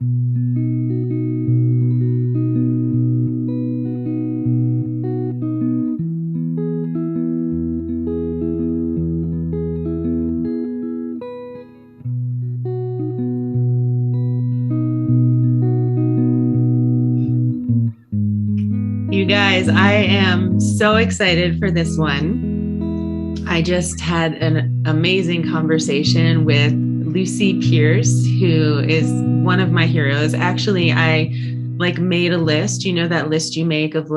You guys, I am so excited for this one. I just had an amazing conversation with Lucy Pearce, who is one of my heroes. Actually, I made a list, that list you make of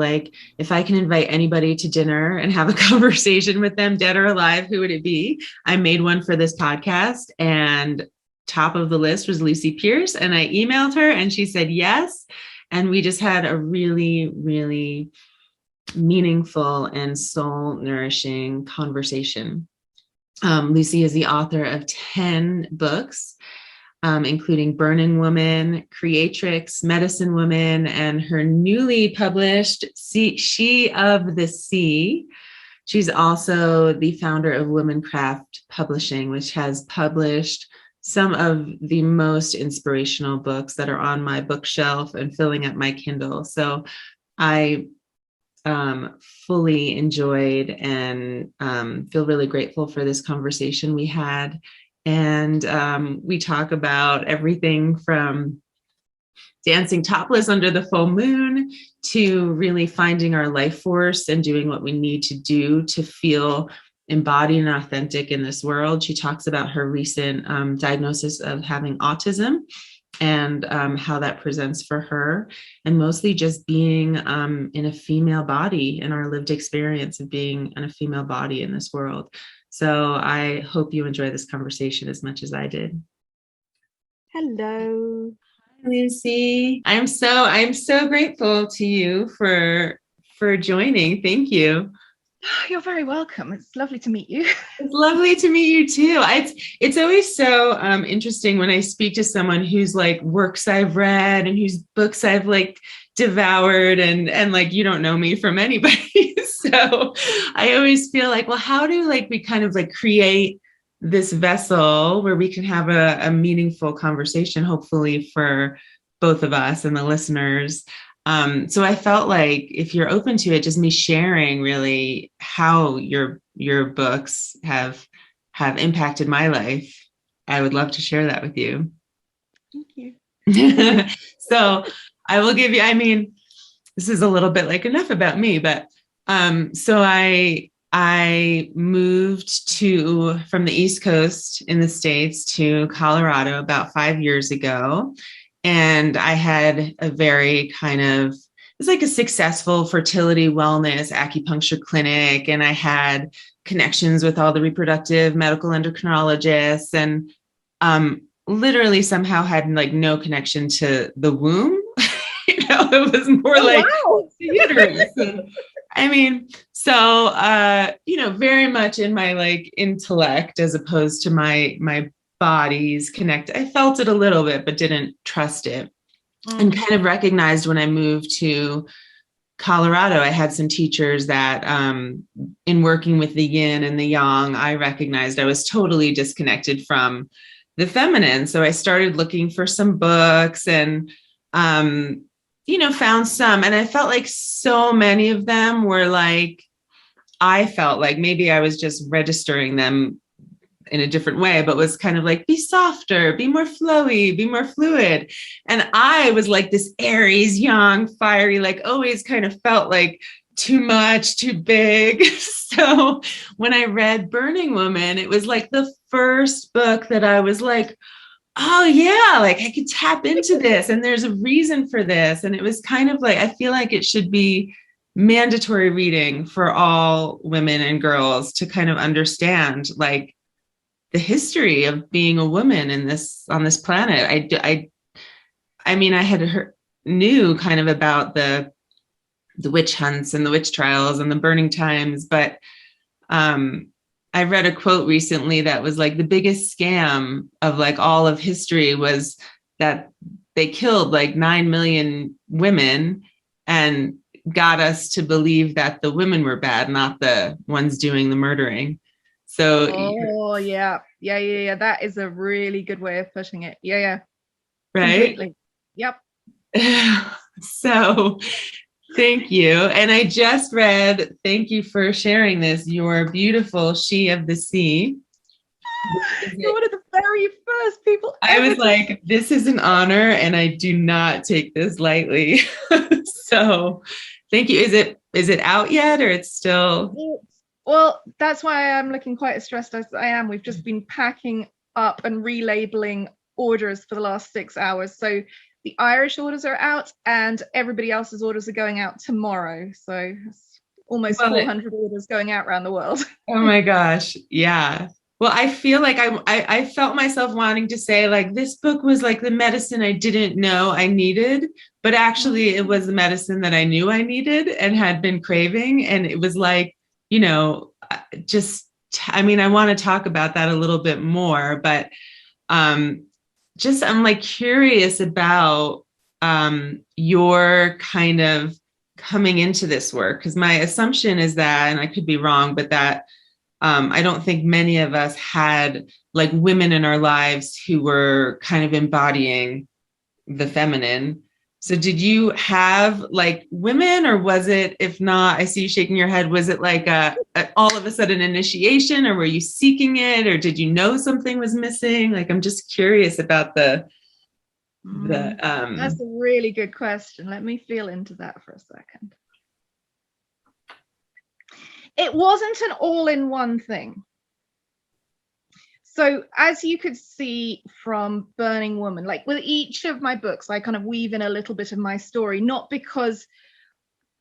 if I can invite anybody to dinner and have a conversation with them, dead or alive, who would it be? I made one for this podcast, and top of the list was Lucy Pearce. And I emailed her and she said yes. And we just had a really, really meaningful and soul nourishing conversation. Lucy is the author of 10 books, including Burning Woman, Creatrix, Medicine Woman, and her newly published She of the Sea. She's also the founder of Womancraft Publishing, which has published some of the most inspirational books that are on my bookshelf and filling up my Kindle. So I fully enjoyed and feel really grateful for this conversation we had. And we talk about everything from dancing topless under the full moon to really finding our life force and doing what we need to do to feel embodied and authentic in this world. She talks about her recent diagnosis of having autism and how that presents for her, and mostly just being in a female body and our lived experience of being in a female body in this world. So I hope you enjoy this conversation as much as I did. Hello. Hi, Lucy. I'm so grateful to you for joining. Thank you. You're very welcome. It's lovely to meet you. It's lovely to meet you too. It's always so interesting when I speak to someone whose works I've read and whose books I've devoured, and you don't know me from anybody. So I always feel well, how do we kind of create this vessel where we can have a meaningful conversation, hopefully for both of us and the listeners. So I felt if you're open to it, just me sharing really how your books have impacted my life, I would love to share that with you. Thank you. So I will give you, this is a little bit enough about me, but so I moved from the East Coast in the States to Colorado about 5 years ago. And I had a very it's a successful fertility wellness acupuncture clinic. And I had connections with all the reproductive medical endocrinologists, and literally somehow had no connection to the womb. It was more wow. the uterus. Very much in my intellect as opposed to my bodies connect. I felt it a little bit, but didn't trust it. And kind of recognized when I moved to Colorado, I had some teachers that in working with the yin and the yang, I recognized I was totally disconnected from the feminine. So I started looking for some books and, found some. And I felt so many of them were I felt maybe I was just registering them in a different way, but was kind of be softer, be more flowy, be more fluid. And I was this Aries, young, fiery, always kind of felt too much, too big. So when I read Burning Woman, it was the first book that I was oh yeah, I could tap into this and there's a reason for this. And it was kind of I feel it should be mandatory reading for all women and girls to kind of understand the history of being a woman on this planet. I had knew kind of about the witch hunts and the witch trials and the burning times, but I read a quote recently that was the biggest scam of all of history was that they killed 9 million women and got us to believe that the women were bad, not the ones doing the murdering. So yeah. That is a really good way of putting it. Yeah. Right. Completely. Yep. So thank you. And I just read, thank you for sharing this, your beautiful She of the Sea. You're one of the very first people I ever was like, this is an honor, and I do not take this lightly. So thank you. Is it out yet, or it's still? Well, that's why I'm looking quite as stressed as I am. We've just been packing up and relabeling orders for the last 6 hours. So the Irish orders are out and everybody else's orders are going out tomorrow. So it's almost 400 orders going out around the world. Oh my gosh. Yeah. Well, I feel like I felt myself wanting to say, like, this book was like the medicine I didn't know I needed, but actually it was the medicine that I knew I needed and had been craving. And it was like, you know, I mean, I want to talk about that a little bit more, but just I'm like curious about your kind of coming into this work, because my assumption is that, and I could be wrong, but that I don't think many of us had like women in our lives who were kind of embodying the feminine. So did you have like women, or was it, if not, I see you shaking your head, was it like a all of a sudden initiation, or were you seeking it, or did you know something was missing? Like, I'm just curious about That's a really good question. Let me feel into that for a second. It wasn't an all-in-one thing. So as you could see from Burning Woman, like with each of my books, I kind of weave in a little bit of my story, not because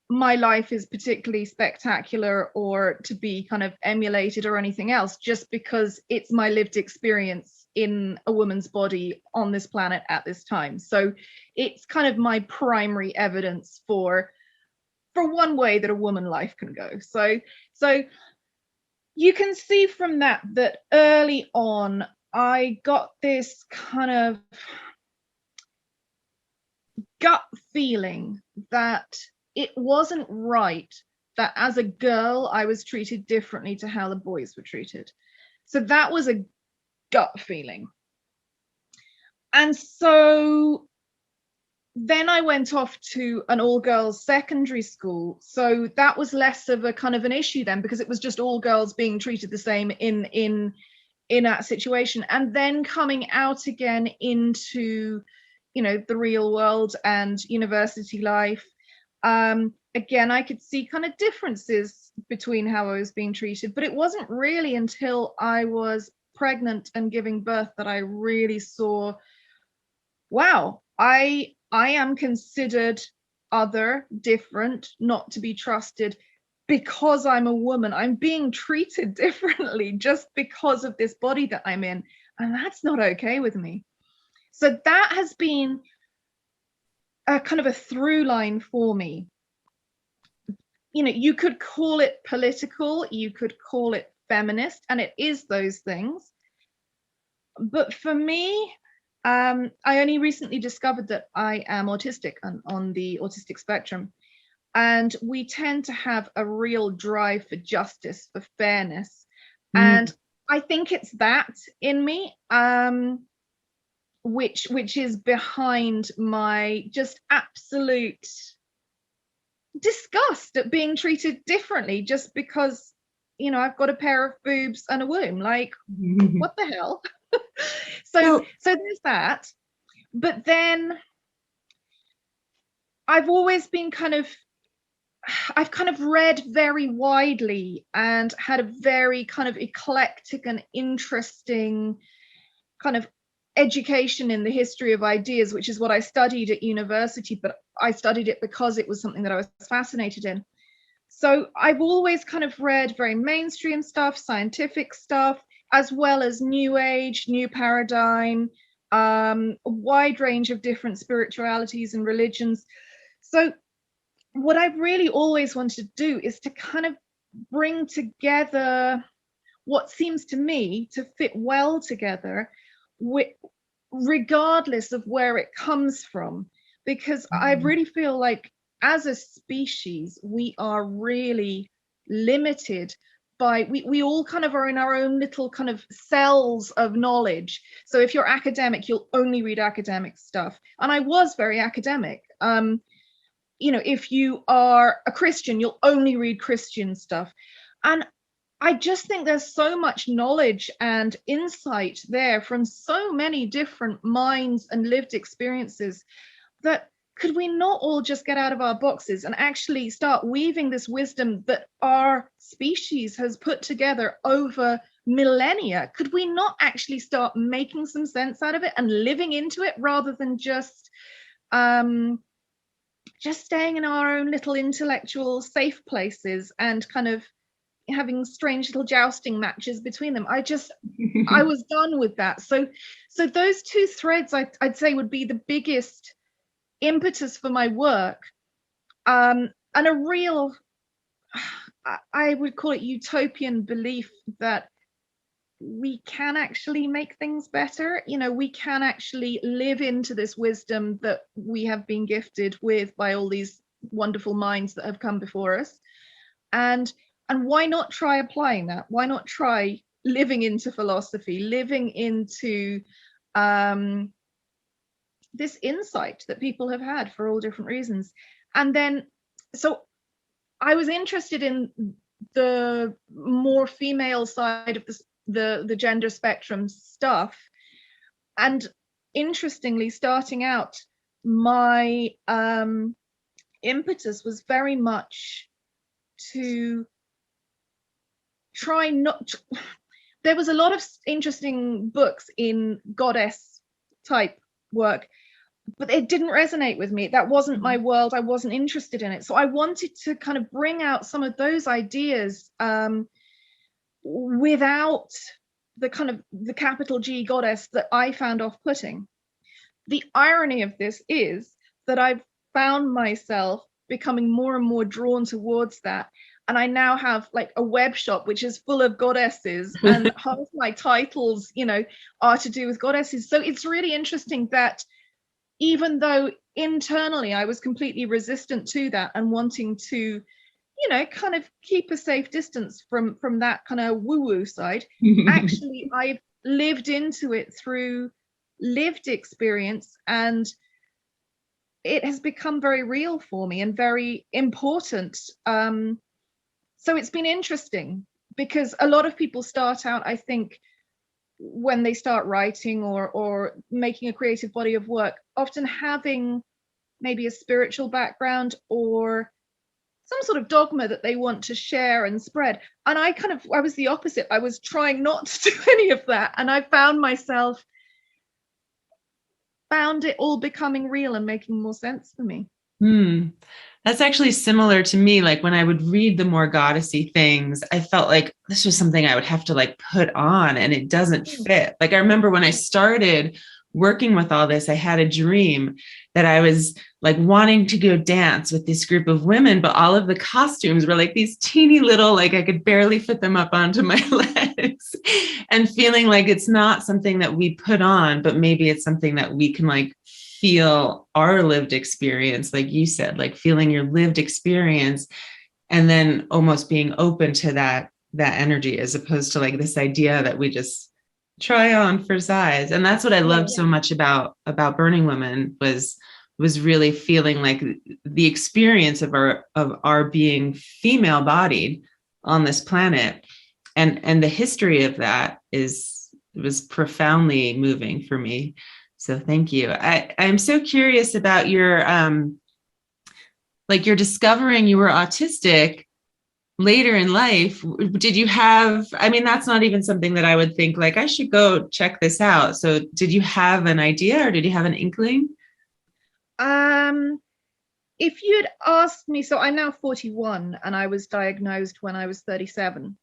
my life is particularly spectacular or to be kind of emulated or anything else, just because it's my lived experience in a woman's body on this planet at this time. So it's kind of my primary evidence for one way that a woman life can go. So you can see from that early on, I got this kind of gut feeling that it wasn't right that as a girl, I was treated differently to how the boys were treated. So that was a gut feeling. And so then I went off to an all-girls secondary school. So that was less of a kind of an issue then, because it was just all girls being treated the same in that situation. And then coming out again into, you know, the real world and university life. Again, I could see kind of differences between how I was being treated, but it wasn't really until I was pregnant and giving birth that I really saw, wow, I am considered other, different, not to be trusted because I'm a woman. I'm being treated differently just because of this body that I'm in, and that's not okay with me. So that has been a kind of a through line for me. You know, you could call it political, you could call it feminist, and it is those things. But for me, I only recently discovered that I am autistic and on the autistic spectrum. And we tend to have a real drive for justice, for fairness. And I think it's that in me, which is behind my just absolute disgust at being treated differently just because, you know, I've got a pair of boobs and a womb. Like, what the hell? So there's that. But then I've always been I've kind of read very widely and had a very kind of eclectic and interesting kind of education in the history of ideas, which is what I studied at university, but I studied it because it was something that I was fascinated in. So I've always kind of read very mainstream stuff, scientific stuff, as well as new age, new paradigm, a wide range of different spiritualities and religions. So what I've really always wanted to do is to kind of bring together what seems to me to fit well together, regardless of where it comes from, because I really feel like as a species, we are really limited by, we all kind of are in our own little kind of cells of knowledge. So if you're academic, you'll only read academic stuff. And I was very academic. You know, if you are a Christian, you'll only read Christian stuff. And I just think there's so much knowledge and insight there from so many different minds and lived experiences, that could we not all just get out of our boxes and actually start weaving this wisdom that our species has put together over millennia? Could we not actually start making some sense out of it and living into it, rather than just staying in our own little intellectual safe places and kind of having strange little jousting matches between them? I was done with that. So those two threads I'd say would be the biggest impetus for my work, and a real, I would call it utopian belief that we can actually make things better. You know, we can actually live into this wisdom that we have been gifted with by all these wonderful minds that have come before us. And why not try applying that? Why not try living into philosophy, living into this insight that people have had for all different reasons? And then, so I was interested in the more female side of the gender spectrum stuff. And interestingly, starting out, my impetus was very much to try not to, there was a lot of interesting books in goddess type work, but it didn't resonate with me. That wasn't my world. I wasn't interested in it. So I wanted to kind of bring out some of those ideas without the kind of the capital G goddess that I found off-putting. The irony of this is that I've found myself becoming more and more drawn towards that. And I now have like a web shop which is full of goddesses, and half my titles, you know, are to do with goddesses. So it's really interesting that even though internally I was completely resistant to that and wanting to, you know, kind of keep a safe distance from that kind of woo-woo side, actually I've lived into it through lived experience, and it has become very real for me and very important. So it's been interesting, because a lot of people start out, I think, when they start writing or making a creative body of work, often having maybe a spiritual background or some sort of dogma that they want to share and spread. And I was the opposite. I was trying not to do any of that. And I found it all becoming real and making more sense for me. That's actually similar to me. Like when I would read the more goddessy things, I felt like this was something I would have to like put on, and it doesn't fit. Like I remember when I started working with all this, I had a dream that I was like wanting to go dance with this group of women, but all of the costumes were like these teeny little, like I could barely fit them up onto my legs, and feeling like it's not something that we put on, but maybe it's something that we can like feel our lived experience, like you said, like feeling your lived experience, and then almost being open to that energy, as opposed to like this idea that we just try on for size. And that's what I loved so much about Burning Women, was really feeling like the experience of our being female bodied on this planet, and the history of that was profoundly moving for me. So thank you. I'm so curious about your, like you're discovering you were autistic later in life. Did you have, I mean, that's not even something that I would think like, I should go check this out. So did you have an idea, or did you have an inkling? If you'd asked me, so I'm now 41 and I was diagnosed when I was 37.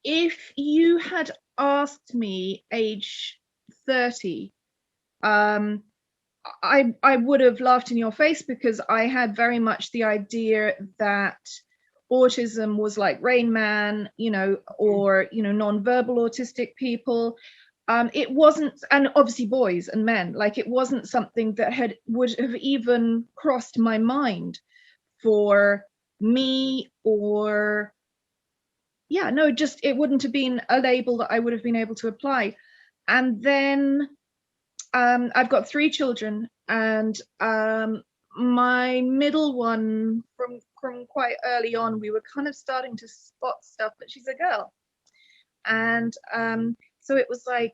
If you had asked me age 30, I would have laughed in your face, because I had very much the idea that autism was like Rain Man, you know, or, you know, non-verbal autistic people. It wasn't, and obviously boys and men, like it wasn't something that would have even crossed my mind for me, or yeah, no, just it wouldn't have been a label that I would have been able to apply. And then I've got 3 children, and my middle one, from quite early on, we were kind of starting to spot stuff, but she's a girl. And so it was like,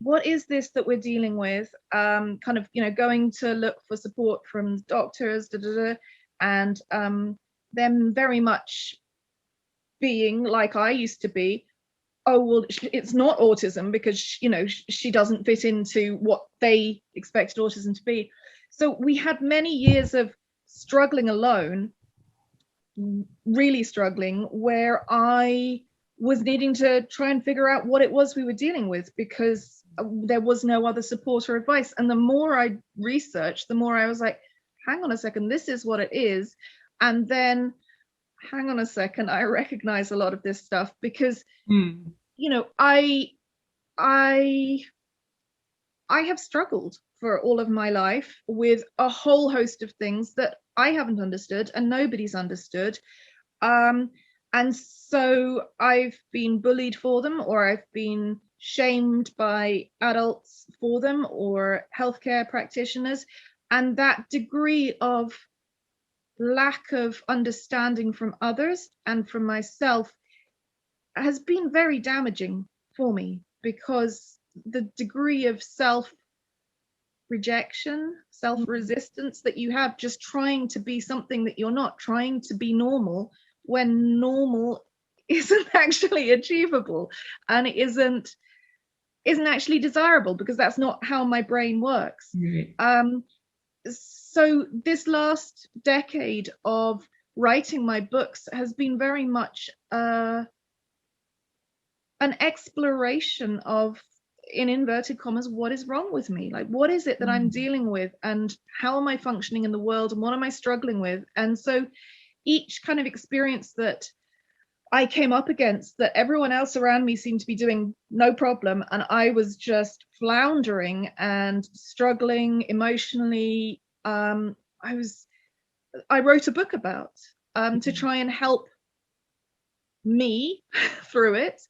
what is this that we're dealing with? Kind of, going to look for support from doctors, and them very much being like I used to be. Oh, well, it's not autism because, she doesn't fit into what they expected autism to be. So we had many years of struggling alone, really struggling, where I was needing to try and figure out what it was we were dealing with, because there was no other support or advice. And the more I researched, the more I was like, hang on a second, this is what it is. And then, hang on a second, I recognize a lot of this stuff, because I have struggled for all of my life with a whole host of things that I haven't understood and nobody's understood. And so I've been bullied for them, or I've been shamed by adults for them, or healthcare practitioners. And that degree of lack of understanding from others and from myself has been very damaging for me, because the degree of self-rejection, self-resistance that you have, just trying to be something that you're not, trying to be normal when normal isn't actually achievable, and it isn't actually desirable, because that's not how my brain works. So this last decade of writing my books has been very much an exploration of, in inverted commas, what is wrong with me? Like, what is it that I'm dealing with, and how am I functioning in the world, and what am I struggling with? And so each kind of experience that I came up against, that everyone else around me seemed to be doing no problem, and I was just floundering and struggling emotionally, I wrote a book about, to try and help me through it,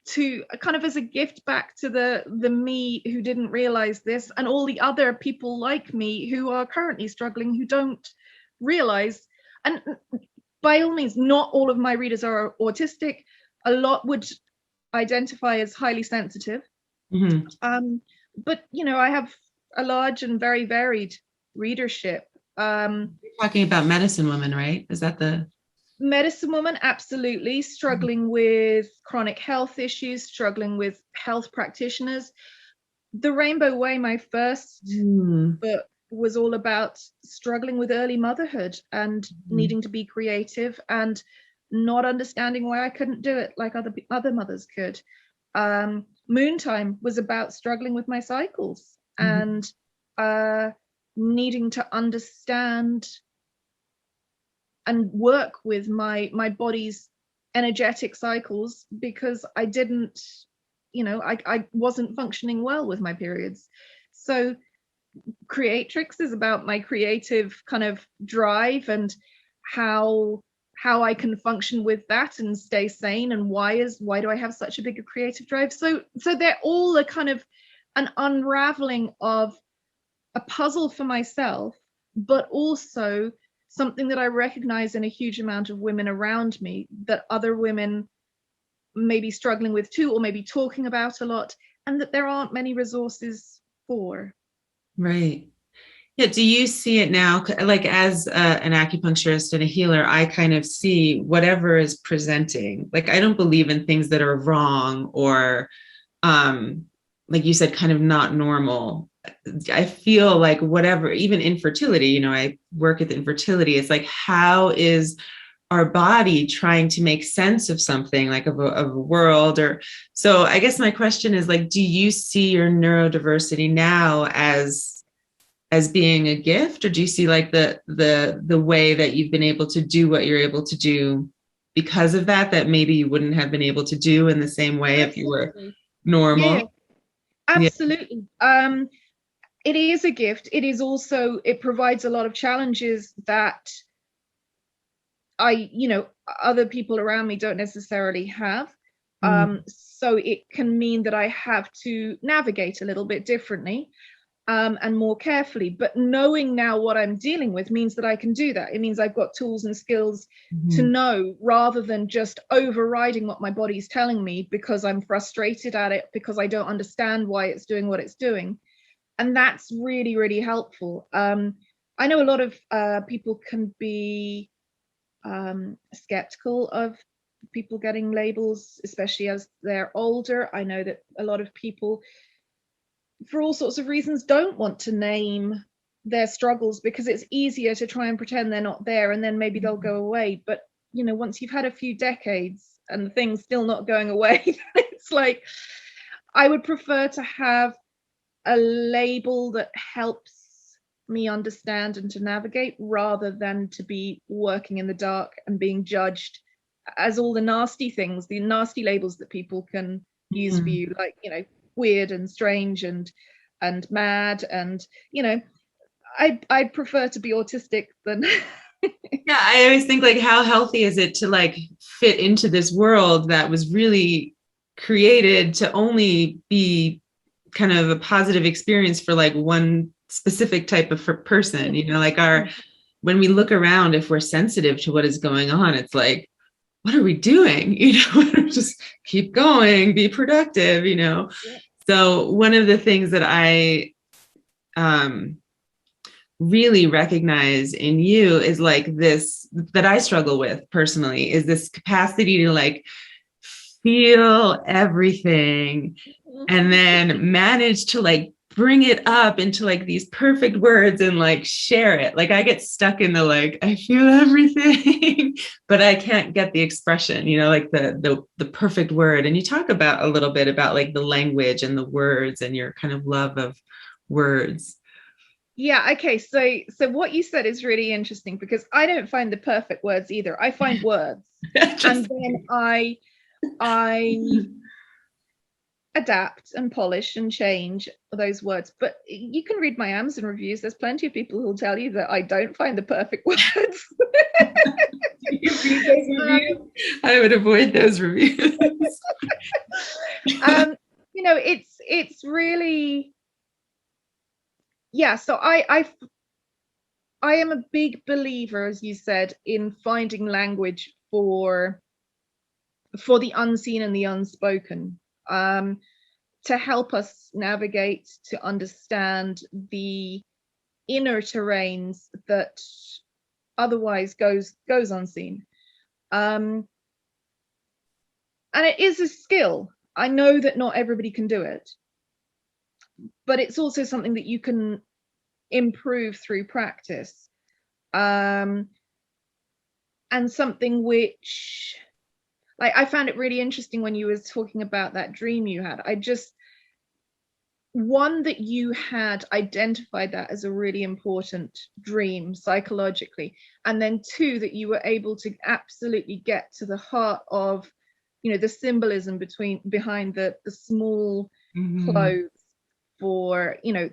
to kind of as a gift back to the me who didn't realize this, and all the other people like me who are currently struggling, who don't realize. And by all means, not all of my readers are autistic. A lot would identify as highly sensitive. But I have a large and very varied readership. You're talking about medicine women, right? Is that the medicine woman? Absolutely. Struggling with chronic health issues, struggling with health practitioners. The Rainbow Way, my first book, was all about struggling with early motherhood and needing to be creative and not understanding why I couldn't do it like other mothers could. Moontime was about struggling with my cycles and needing to understand and work with my body's energetic cycles, because I didn't, I wasn't functioning well with my periods. So Creatrix is about my creative kind of drive and how I can function with that and stay sane, and why do I have such a big creative drive. So they're all a kind of an unraveling of a puzzle for myself, but also something that I recognize in a huge amount of women around me, that other women may be struggling with too, or maybe talking about a lot, and that there aren't many resources for. Right. Yeah. Do you see it now? Like, as an acupuncturist and a healer, I kind of see whatever is presenting. Like, I don't believe in things that are wrong or, like you said, kind of not normal. I feel like whatever, even infertility, I work with infertility. It's like, how is our body trying to make sense of something, like of a world? Or so I guess my question is, like, do you see your neurodiversity now as being a gift, or do you see like the way that you've been able to do what you're able to do because of that maybe you wouldn't have been able to do in the same way if you were normal? Yeah, absolutely. Yeah. It is a gift. It is also, it provides a lot of challenges that I other people around me don't necessarily have. So it can mean that I have to navigate a little bit differently and more carefully. But knowing now what I'm dealing with means that I can do that. It means I've got tools and skills to know, rather than just overriding what my body's telling me because I'm frustrated at it, because I don't understand why it's doing what it's doing. And that's really, really helpful. I know a lot of people can be skeptical of people getting labels, especially as they're older. I know that a lot of people, for all sorts of reasons, don't want to name their struggles because it's easier to try and pretend they're not there, and then maybe they'll go away. But you know, once you've had a few decades and the thing's still not going away, it's like, I would prefer to have a label that helps me understand and to navigate, rather than to be working in the dark and being judged as all the nasty things, the nasty labels that people can use for you, like, you know, weird and strange and mad, and you know, I'd prefer to be autistic than Yeah, I always think, like, how healthy is it to like fit into this world that was really created to only be kind of a positive experience for like one specific type of person, you know, like when we look around, if we're sensitive to what is going on, it's like, what are we doing? You know, just keep going, be productive, you know? Yeah. So one of the things that I really recognize in you is like this, that I struggle with personally, is this capacity to like feel everything and then manage to like bring it up into like these perfect words and like share it. Like I get stuck in the like, I feel everything, but I can't get the expression, you know, like the perfect word. And you talk about a little bit about like the language and the words and your kind of love of words. Yeah, okay. So what you said is really interesting, because I don't find the perfect words either. I find words and then I adapt and polish and change those words. But you can read my Amazon reviews. There's plenty of people who'll tell you that I don't find the perfect words. You read those reviews? I would avoid those reviews. You know, it's really, yeah. So I am a big believer, as you said, in finding language for the unseen and the unspoken, to help us navigate, to understand the inner terrains that otherwise goes unseen. And it is a skill. I know that not everybody can do it, but it's also something that you can improve through practice, and something which, like, I found it really interesting when you were talking about that dream you had. One, that you had identified that as a really important dream psychologically, and then two, that you were able to absolutely get to the heart of, you know, the symbolism behind the small clothes, for, you know,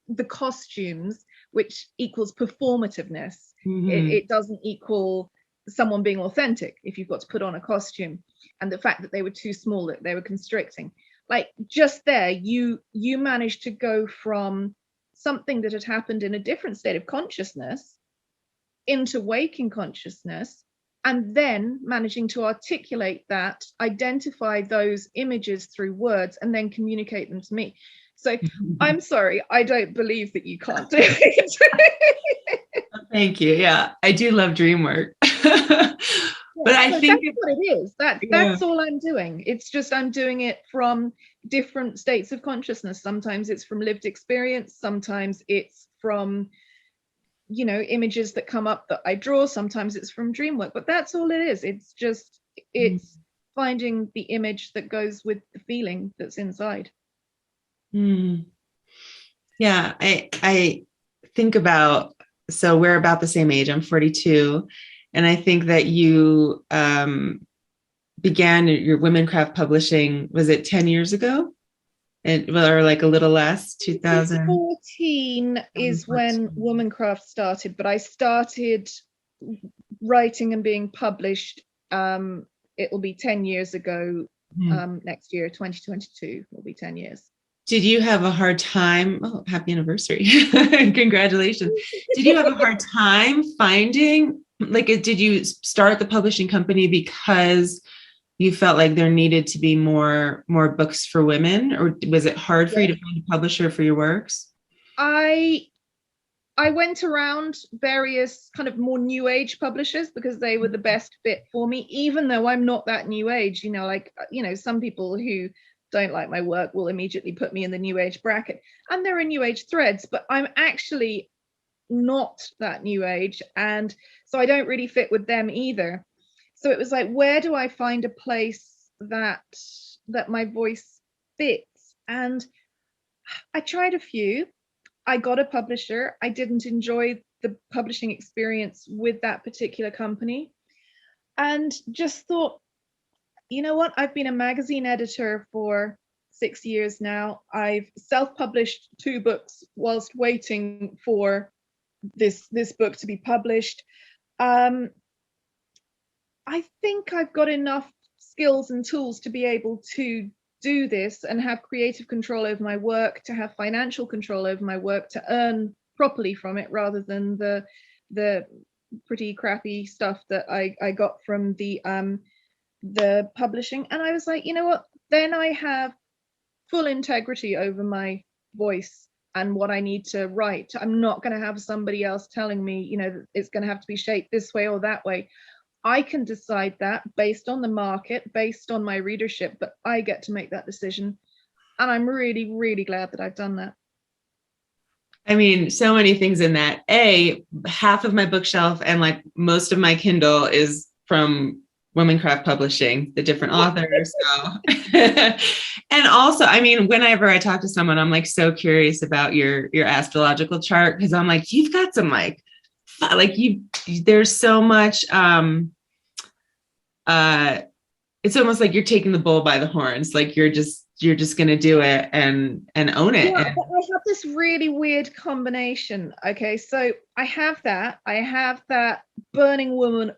the costumes, which equals performativeness. It doesn't equal someone being authentic if you've got to put on a costume, and the fact that they were too small, that they were constricting. Like, just there, you managed to go from something that had happened in a different state of consciousness into waking consciousness, and then managing to articulate that, identify those images through words, and then communicate them to me. So I'm sorry, I don't believe that you can't do it. Thank you. Yeah, I do love dream work. But I think that's what it is. That's all I'm doing. It's just I'm doing it from different states of consciousness. Sometimes it's from lived experience. Sometimes it's from, you know, images that come up that I draw. Sometimes it's from dream work. But that's all it is. It's just, it's finding the image that goes with the feeling that's inside. Yeah, I think about, so we're about the same age. I'm 42. And I think that you began your Womancraft Publishing, was it 10 years ago? Or like a little less, 2014 is when Womancraft started, but I started writing and being published It will be 10 years ago. Hmm. Next year, 2022, will be 10 years. Did you have a hard time? Oh, happy anniversary. Congratulations. Did you have a hard time finding, like, did you start the publishing company because you felt like there needed to be more books for women, or was it hard for you to find a publisher for your works? I went around various kind of more new age publishers because they were the best fit for me, even though I'm not that new age. Like, some people who don't like my work will immediately put me in the new age bracket, and there are new age threads, but I'm actually not that new age, and so I don't really fit with them either. So it was like, where do I find a place that my voice fits? And I tried a few. I got a publisher. I didn't enjoy the publishing experience with that particular company, and just thought, you know what? I've been a magazine editor for 6 years now. I've self-published 2 books whilst waiting for this book to be published. I think I've got enough skills and tools to be able to do this and have creative control over my work, to have financial control over my work, to earn properly from it, rather than the pretty crappy stuff that I got from the publishing. And I was like, you know what? Then I have full integrity over my voice and what I need to write. I'm not going to have somebody else telling me, it's going to have to be shaped this way or that way. I can decide that based on the market, based on my readership, but I get to make that decision. And I'm really, really glad that I've done that. I mean, so many things in that. Half of my bookshelf and like most of my Kindle is from Womancraft Publishing, the different authors. So. And also, I mean, whenever I talk to someone, I'm like so curious about your astrological chart, because I'm like, you've got some there's so much it's almost like you're taking the bull by the horns, like you're just going to do it and own it. Yeah, but I have this really weird combination. Okay, so I have that burning woman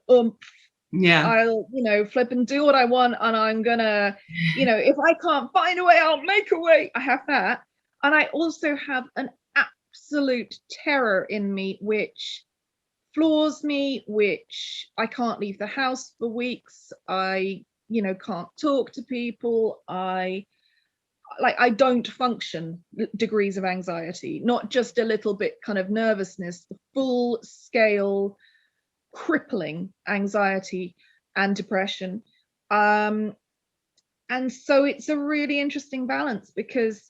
Yeah. I'll flip and do what I want, and I'm gonna if I can't find a way, I'll make a way. I have that. And I also have an absolute terror in me which floors me, which I can't leave the house for weeks. I can't talk to people. I don't function. Degrees of anxiety, not just a little bit kind of nervousness, the full scale crippling anxiety and depression. And so it's a really interesting balance, because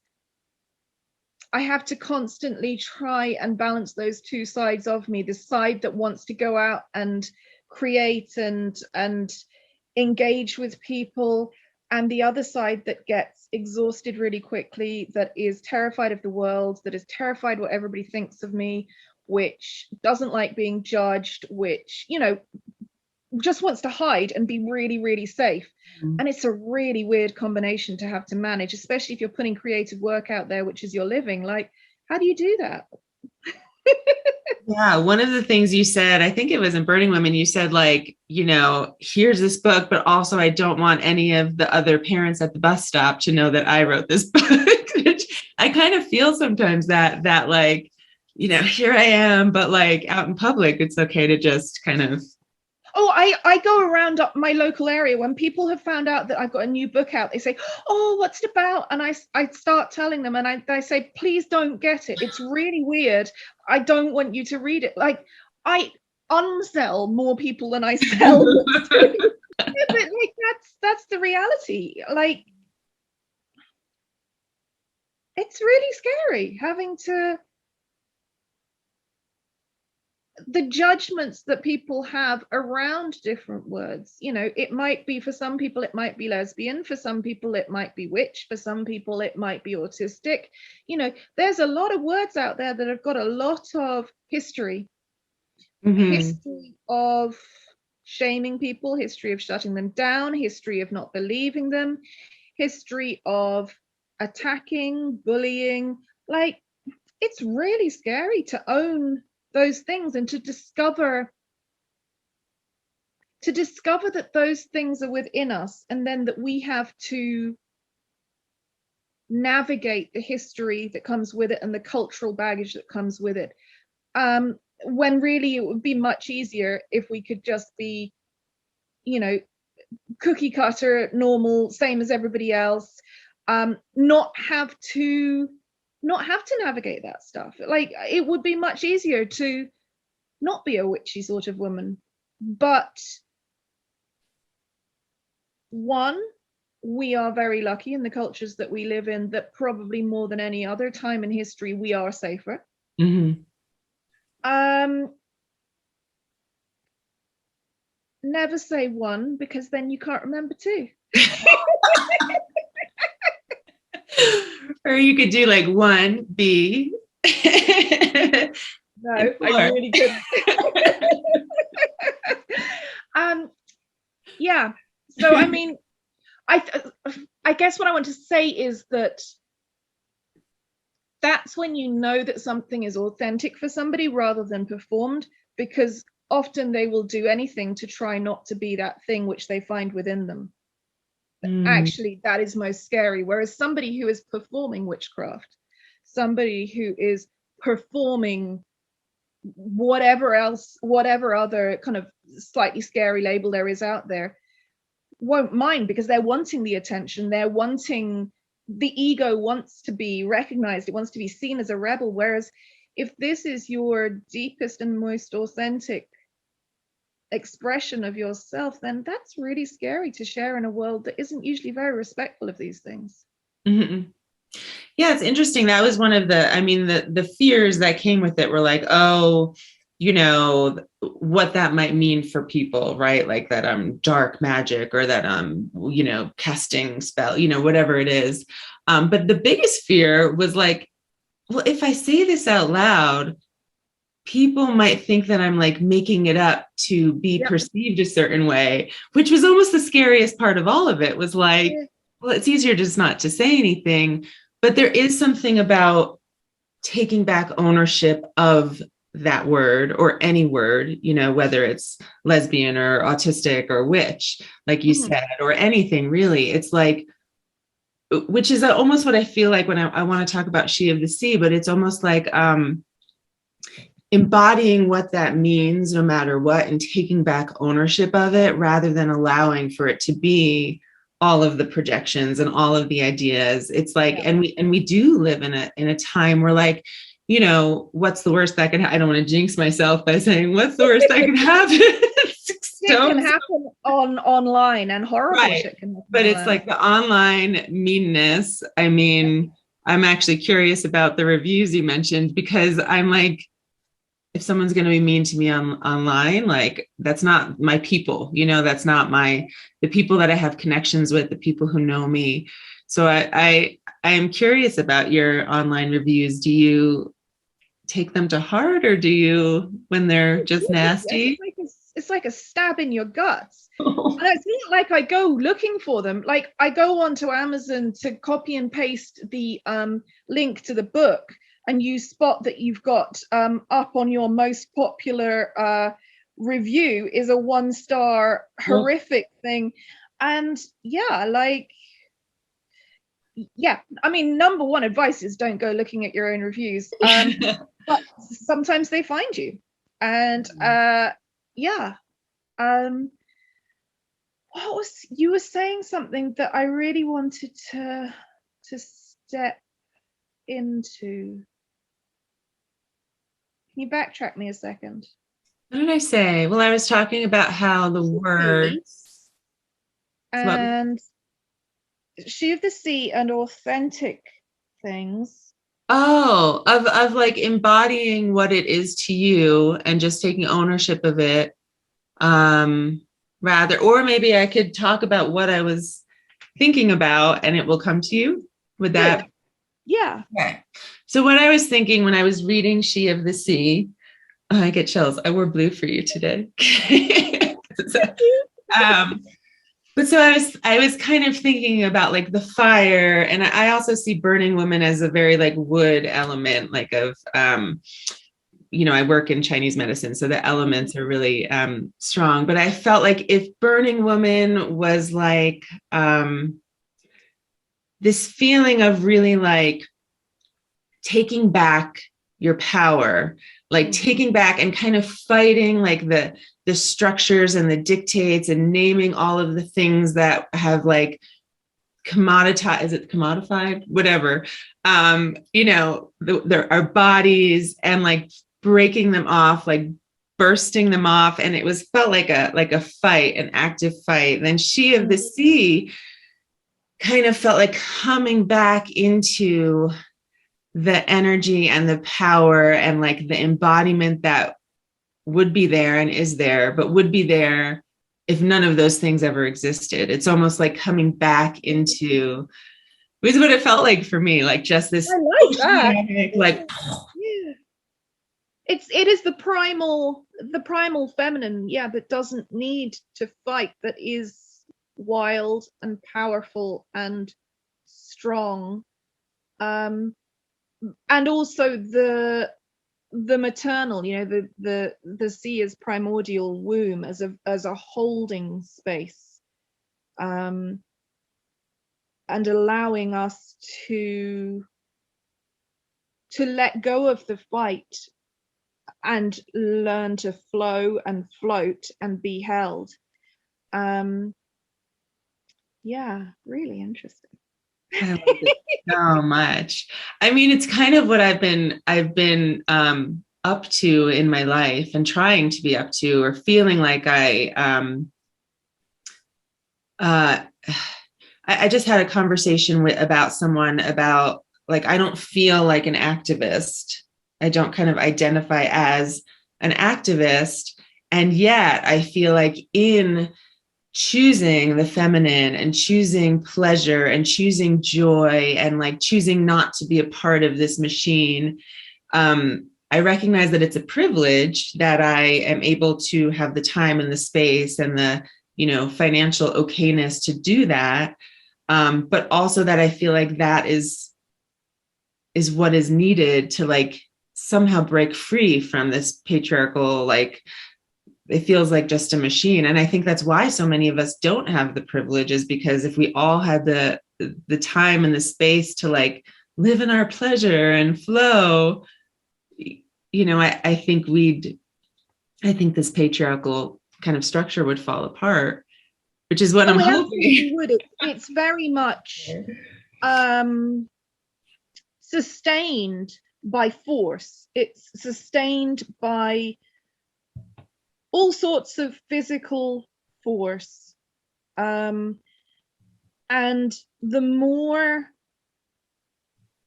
I have to constantly try and balance those two sides of me, the side that wants to go out and create and engage with people, and the other side that gets exhausted really quickly, that is terrified of the world, that is terrified what everybody thinks of me, which doesn't like being judged, which just wants to hide and be really, really safe. And it's a really weird combination to have to manage, especially if you're putting creative work out there, which is your living. Like, how do you do that? Yeah, one of the things you said, I think it was in Burning Women, you said, like, here's this book, but also I don't want any of the other parents at the bus stop to know that I wrote this book. Which I kind of feel sometimes that like, here I am, but like out in public, it's okay to just kind of. Oh, I go around up my local area when people have found out that I've got a new book out. They say, oh, what's it about? And I start telling them, and I say, please don't get it. It's really weird. I don't want you to read it. Like, I unsell more people than I sell. Yeah, but like that's the reality. Like, it's really scary having to. The judgments that people have around different words, it might be, for some people it might be lesbian, for some people it might be witch, for some people it might be autistic. There's a lot of words out there that have got a lot of history. History of shaming people, history of shutting them down, history of not believing them, history of attacking, bullying. Like, it's really scary to own those things and to discover to discover that those things are within us, and then that we have to navigate the history that comes with it and the cultural baggage that comes with it, when really it would be much easier if we could just be, you know, cookie cutter, normal, same as everybody else, not have to navigate that stuff. Like, it would be much easier to not be a witchy sort of woman. But one, we are very lucky in the cultures that we live in that probably more than any other time in history we are safer. Mm-hmm. Never say one, because then you can't remember two. Or you could do like 1B. No, I really couldn't. Yeah. So I mean, I guess what I want to say is that that's when you know that something is authentic for somebody rather than performed, because often they will do anything to try not to be that thing which they find within them. Actually, that is most scary. Whereas somebody who is performing witchcraft, somebody who is performing whatever other kind of slightly scary label there is out there, won't mind, because they're wanting the attention, they're wanting, the ego wants to be recognized, it wants to be seen as a rebel. Whereas if this is your deepest and most authentic expression of yourself, then that's really scary to share in a world that isn't usually very respectful of these things. Mm-hmm. Yeah, it's interesting. That was one of the fears that came with it were like, oh, you know, what that might mean for people, right? Like that I'm dark magic, or that I'm, you know, casting spell, you know, whatever it is. But the biggest fear was like, well, if I say this out loud, people might think that I'm like making it up to be perceived a certain way, which was almost the scariest part of all of it, was like, well, it's easier just not to say anything. But there is something about taking back ownership of that word, or any word, you know, whether it's lesbian or autistic or witch, like you said, or anything really. It's like, which is almost what I feel like when I want to talk about She of the Sea, but it's almost like embodying what that means no matter what, and taking back ownership of it, rather than allowing for it to be all of the projections and all of the ideas. It's like, and we do live in a time where, like, you know, what's the worst that can happen? I don't want to jinx myself by saying what's the worst that can happen. It can happen online, and horrible shit can happen. But it's like the online meanness. I mean, I'm actually curious about the reviews you mentioned, because I'm like, if someone's going to be mean to me online, like, that's not my people, you know, that's not the people that I have connections with, the people who know me. So I am curious about your online reviews. Do you take them to heart, or do you, when they're just nasty? It's like a stab in your guts. And it's not like I go looking for them. Like, I go onto Amazon to copy and paste the link to the book, and you spot that you've got up on your most popular review is a 1-star horrific thing. And I mean, number one advice is don't go looking at your own reviews. But sometimes they find you. And you were saying something that I really wanted to step into. Can you backtrack me a second? What did I say? Well, I was talking about how the words and She of the Sea and authentic things. Oh, of like embodying what it is to you and just taking ownership of it. Rather, or maybe I could talk about what I was thinking about and it will come to you. Would that? Yeah. Okay. So what I was thinking when I was reading She of the Sea, I get chills. I wore blue for you today. But so I was kind of thinking about like the fire, and I also see burning woman as a very like wood element, like of I work in Chinese medicine, so the elements are really strong. But I felt like if Burning Woman was like this feeling of really like taking back your power, like taking back and kind of fighting like the structures and the dictates and naming all of the things that have like commoditized, is it commodified? Whatever. Our bodies, and like breaking them off, like bursting them off. And it was felt like a fight, an active fight. And then She of the Sea kind of felt like coming back into the energy and the power and like the embodiment that would be there and is there, but would be there if none of those things ever existed. It's almost like coming back into, it was what it felt like for me, like just this. I like that. Like, yeah. It is the primal feminine, that doesn't need to fight, that is wild and powerful and strong. And also the maternal, the sea as primordial womb, as a holding space, and allowing us to let go of the fight and learn to flow and float and be held. Really interesting. I love it so much. I mean, it's kind of what I've been up to in my life, and trying to be up to, or feeling like I just had a conversation about someone about like, I don't feel like an activist. I don't kind of identify as an activist. And yet I feel like in choosing the feminine and choosing pleasure and choosing joy and like choosing not to be a part of this machine, I recognize that it's a privilege that I am able to have the time and the space and the, financial okayness to do that. But also that I feel like that is what is needed to like somehow break free from this patriarchal, like, it feels like just a machine. And I think that's why so many of us don't have the privileges, because if we all had the time and the space to like live in our pleasure and flow, I think this patriarchal kind of structure would fall apart, which is what I'm hoping. It's very much sustained by force. It's sustained by all sorts of physical force. And the more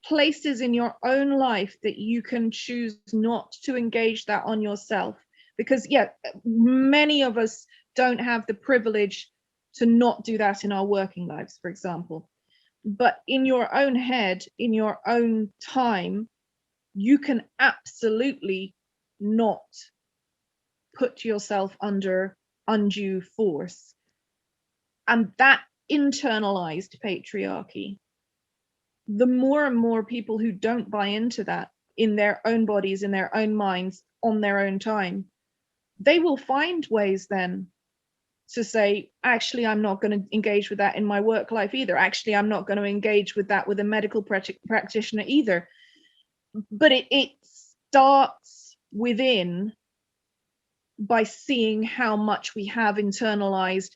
places in your own life that you can choose not to engage that on yourself, because many of us don't have the privilege to not do that in our working lives, for example. But in your own head, in your own time, you can absolutely not put yourself under undue force. And that internalized patriarchy, the more and more people who don't buy into that in their own bodies, in their own minds, on their own time, they will find ways then to say, actually, I'm not going to engage with that in my work life either. Actually, I'm not going to engage with that with a medical practitioner either. But it starts within, by seeing how much we have internalized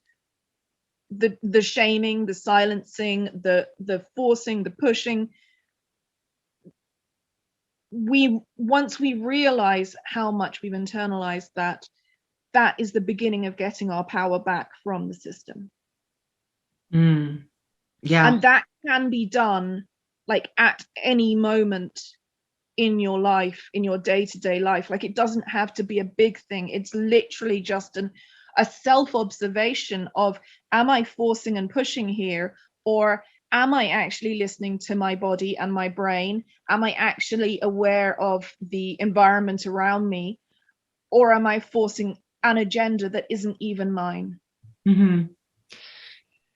the shaming, the silencing, the forcing, the pushing. Once we realize how much we've internalized that is the beginning of getting our power back from the system. Yeah. And that can be done like at any moment in your life, in your day-to-day life. Like, it doesn't have to be a big thing. It's literally just a self-observation of, am I forcing and pushing here, or am I actually listening to my body and my brain? Am I actually aware of the environment around me, or am I forcing an agenda that isn't even mine? Mm-hmm.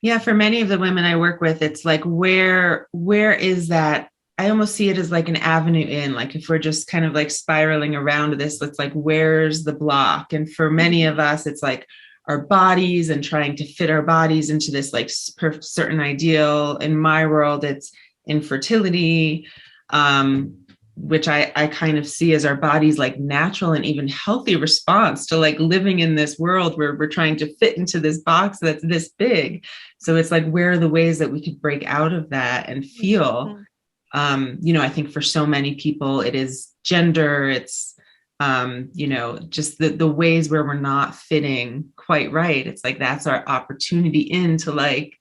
Yeah, for many of the women I work with, it's like, where is that I almost see it as like an avenue in, like if we're just kind of like spiraling around this, it's like, where's the block? And for many of us, it's like our bodies and trying to fit our bodies into this like certain ideal. In my world, it's infertility, which I kind of see as our body's like natural and even healthy response to like living in this world where we're trying to fit into this box that's this big. So it's like, where are the ways that we could break out of that and feel? I think for so many people, it is gender, it's, just the ways where we're not fitting quite right. It's like, that's our opportunity to like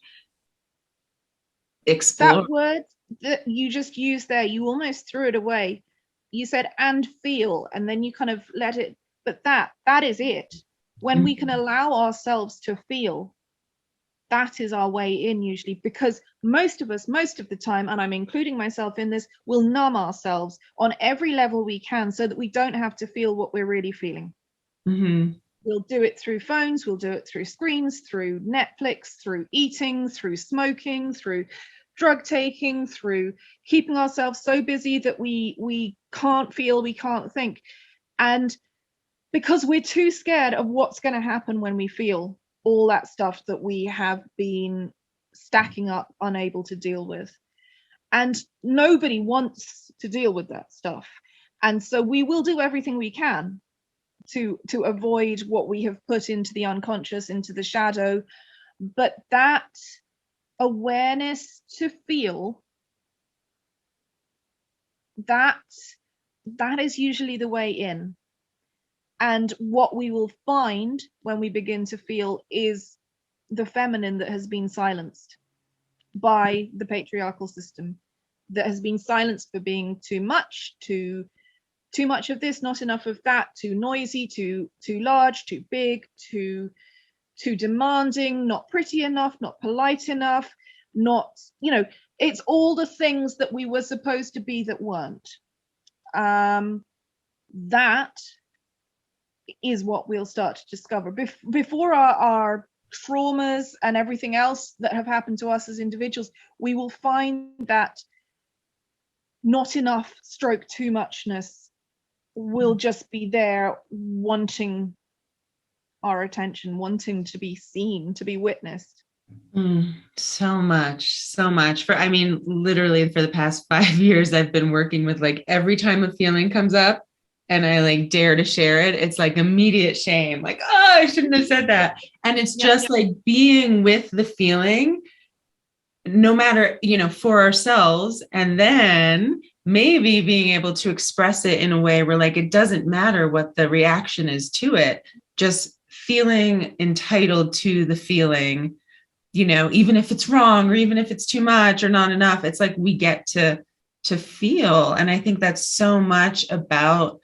explore. That word that you just used there, you almost threw it away. You said, and feel, and then you kind of let it, but that is it. When we can allow ourselves to feel, that is our way in usually, because most of us, most of the time, and I'm including myself in this, will numb ourselves on every level we can so that we don't have to feel what we're really feeling. We'll do it through phones, we'll do it through screens, through Netflix, through eating, through smoking, through drug taking, through keeping ourselves so busy that we can't feel, we can't think. And because we're too scared of what's going to happen when we feel all that stuff that we have been stacking up, unable to deal with. And nobody wants to deal with that stuff. And so we will do everything we can to avoid what we have put into the unconscious, into the shadow. But that awareness to feel, that is usually the way in. And what we will find when we begin to feel is the feminine that has been silenced by the patriarchal system, that has been silenced for being too much of this, not enough of that, too noisy, too large, too big, too demanding, not pretty enough, not polite enough, not, it's all the things that we were supposed to be that weren't. That is what we'll start to discover before our traumas and everything else that have happened to us as individuals. We will find that not enough stroke too muchness will just be there, wanting our attention, wanting to be seen, to be witnessed. So much literally for the past 5 years, I've been working with like every time a feeling comes up and I like dare to share it, it's like immediate shame, like, oh, I shouldn't have said that. And it's just like being with the feeling, no matter, for ourselves, and then maybe being able to express it in a way where like, it doesn't matter what the reaction is to it, just feeling entitled to the feeling, even if it's wrong or even if it's too much or not enough. It's like we get to feel. And I think that's so much about,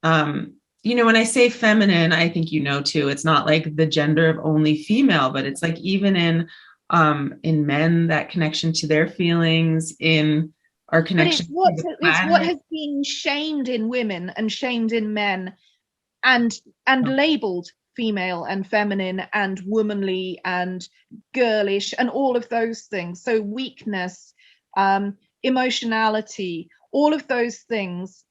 when I say feminine, I think too, it's not like the gender of only female, but it's like even in men, that connection to their feelings, in our connection. It's what has been shamed in women and shamed in men, and labeled female and feminine and womanly and girlish and all of those things. So weakness, emotionality, all of those things,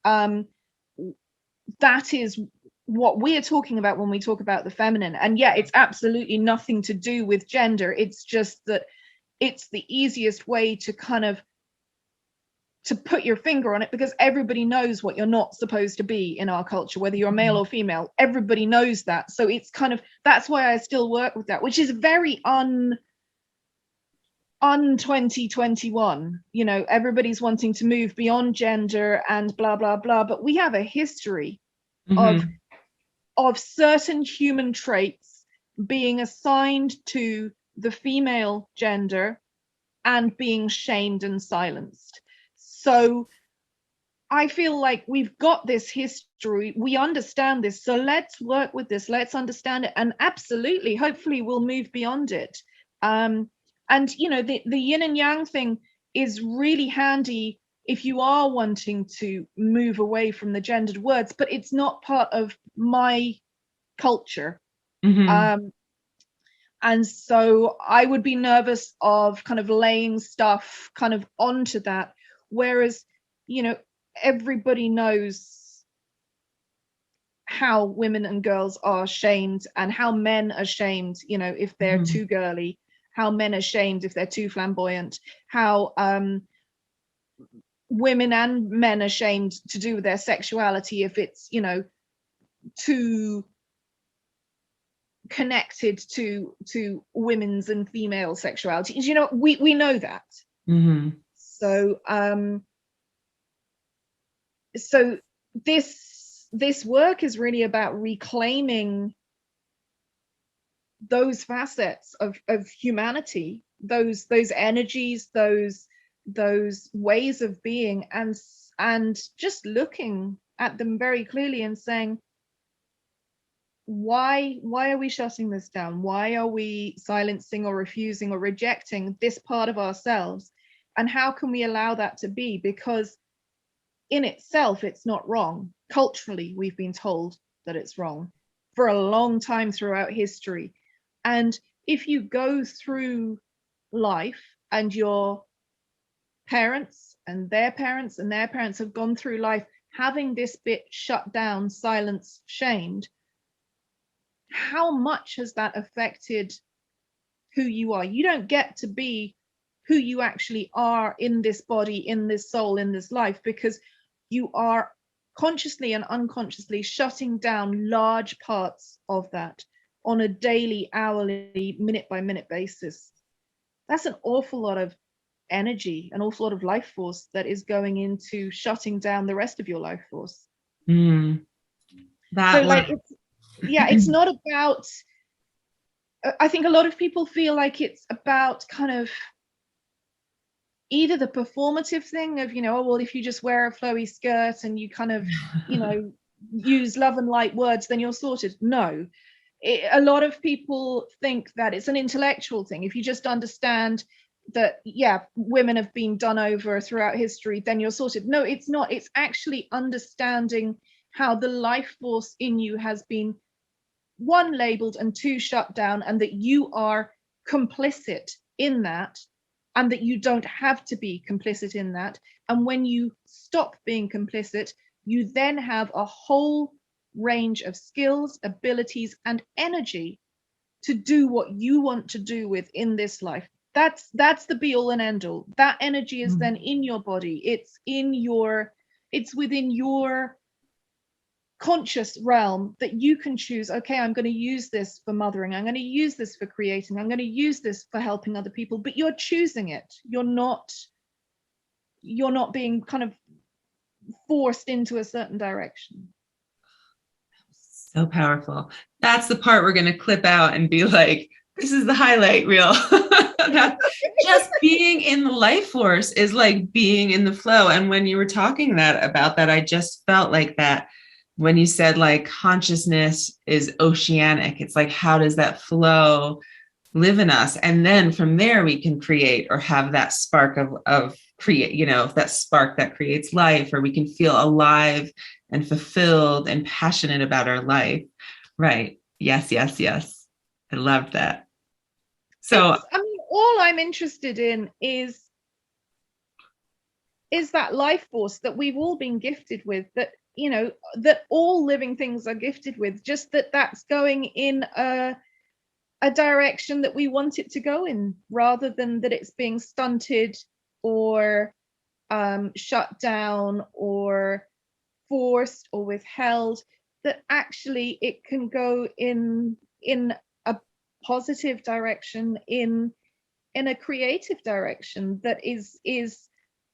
that is what we're talking about when we talk about the feminine. And it's absolutely nothing to do with gender. It's just that it's the easiest way to kind of to put your finger on it, because everybody knows what you're not supposed to be in our culture, whether you're male or female. Everybody knows that. So it's kind of, that's why I still work with that, which is very un 2021. Everybody's wanting to move beyond gender and blah blah blah, but we have a history of certain human traits being assigned to the female gender and being shamed and silenced. So I feel like we've got this history, we understand this, so let's work with this, let's understand it, and absolutely, hopefully we'll move beyond it. And the yin and yang thing is really handy if you are wanting to move away from the gendered words, but it's not part of my culture. And so I would be nervous of kind of laying stuff kind of onto that Whereas, everybody knows how women and girls are shamed, and how men are shamed, if they're too girly, how men are shamed if they're too flamboyant, how women and men are shamed to do with their sexuality if it's, too connected to women's and female sexuality. We know that. So so this work is really about reclaiming those facets of humanity, those energies, those ways of being, and just looking at them very clearly and saying, why are we shutting this down? Why are we silencing or refusing or rejecting this part of ourselves? And how can we allow that to be? Because in itself, it's not wrong. Culturally, we've been told that it's wrong for a long time throughout history. And if you go through life and your parents and their parents and their parents have gone through life having this bit shut down, silenced, shamed, how much has that affected who you are? You don't get to be who you actually are in this body, in this soul, in this life, because you are consciously and unconsciously shutting down large parts of that on a daily, hourly, minute by minute basis. That's an awful lot of energy, an awful lot of life force that is going into shutting down the rest of your life force. It's not about, I think a lot of people feel like it's about kind of either the performative thing of, if you just wear a flowy skirt and you kind of, use love and light words, then you're sorted. No, a lot of people think that it's an intellectual thing. If you just understand that, women have been done over throughout history, then you're sorted. No, it's not. It's actually understanding how the life force in you has been, one, labeled, and two, shut down, and that you are complicit in that, and that you don't have to be complicit in that. And when you stop being complicit, you then have a whole range of skills, abilities, and energy to do what you want to do within this life. That's the be all and end all. That energy is then in your body. It's within your conscious realm that you can choose, okay, I'm going to use this for mothering, I'm going to use this for creating, I'm going to use this for helping other people, but you're choosing it. You're not being kind of forced into a certain direction. So powerful. That's the part we're going to clip out and be like, this is the highlight reel. Just being in the life force is like being in the flow. And when you were talking about that, I just felt like that. When you said like consciousness is oceanic, it's like, how does that flow live in us? And then from there we can create, or have that spark of create, that spark that creates life, or we can feel alive and fulfilled and passionate about our life. Right. Yes. I loved that. So, all I'm interested in is that life force that we've all been gifted with, that that all living things are gifted with, just that's going in a direction that we want it to go in, rather than that it's being stunted or shut down or forced or withheld, that actually it can go in a positive direction, in a creative direction that is